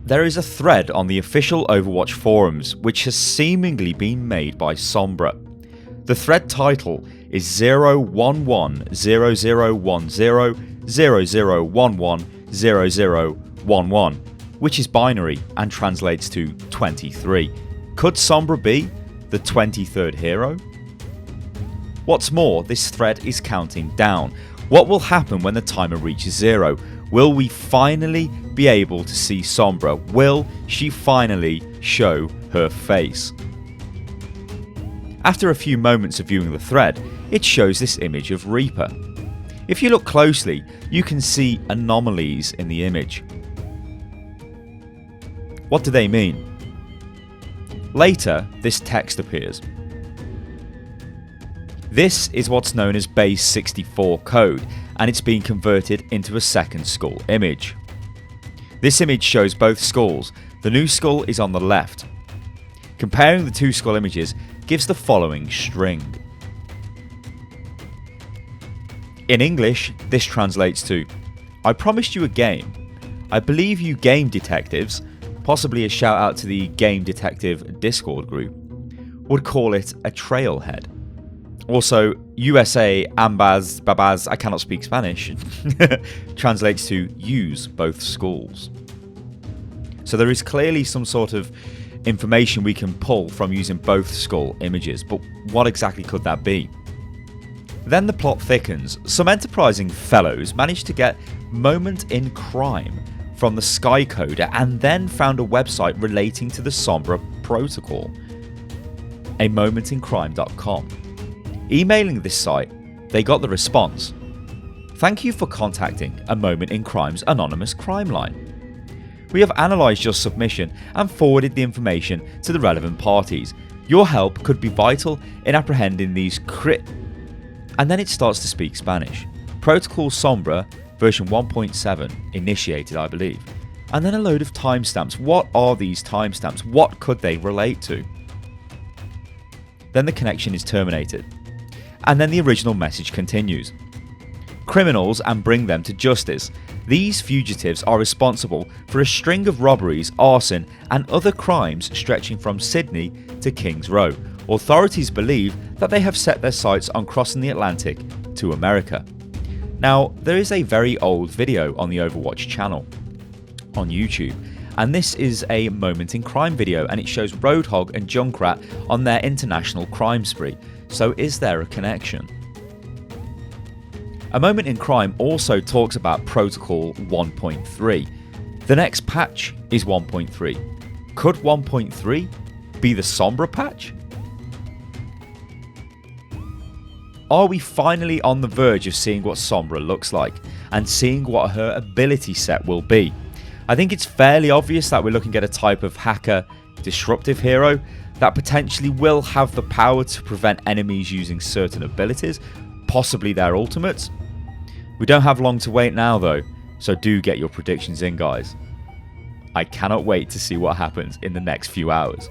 there is a thread on the official Overwatch forums which has seemingly been made by Sombra. The thread title is 011001000110011, which is binary and translates to 23. Could Sombra be the 23rd hero? What's more, this thread is counting down. What will happen when the timer reaches 0? Will we finally be able to see Sombra? Will she finally show her face? After a few moments of viewing the thread, it shows this image of Reaper. If you look closely, you can see anomalies in the image. What do they mean? Later, this text appears. This is what's known as base 64 code, and it's been converted into a second skull image. This image shows both skulls. The new skull is on the left. Comparing the two skull images gives the following string. In English, this translates to, "I promised you a game. I believe you game detectives," possibly a shout out to the Game Detective Discord group, would call it a trailhead. Also, USA ambas babas, I cannot speak Spanish, translates to use both skulls. So there is clearly some sort of information we can pull from using both skull images, but what exactly could that be? Then the plot thickens. Some enterprising fellows managed to get Moment in Crime from the Sky Coder and then found a website relating to the Sombra protocol, a momentincrime.com. Emailing this site, they got the response, "Thank you for contacting a Moment in Crime's anonymous crime line. We have analysed your submission and forwarded the information to the relevant parties. Your help could be vital in apprehending these And then it starts to speak Spanish. Protocol Sombra version 1.7 initiated, I believe. And then a load of timestamps. What are these timestamps? What could they relate to? Then the connection is terminated. And then the original message continues. Criminals and bring them to justice. These fugitives are responsible for a string of robberies, arson and other crimes stretching from Sydney to Kings Row. Authorities believe that they have set their sights on crossing the Atlantic to America. Now, there is a very old video on the Overwatch channel on YouTube, and this is a Moment in Crime video, and it shows Roadhog and Junkrat on their international crime spree. So is there a connection? A Moment in Crime also talks about Protocol 1.3. The next patch is 1.3. Could 1.3 be the Sombra patch? Are we finally on the verge of seeing what Sombra looks like and seeing what her ability set will be? I think it's fairly obvious that we're looking at a type of hacker disruptive hero that potentially will have the power to prevent enemies using certain abilities, possibly their ultimates. We don't have long to wait now though, so do get your predictions in, guys. I cannot wait to see what happens in the next few hours.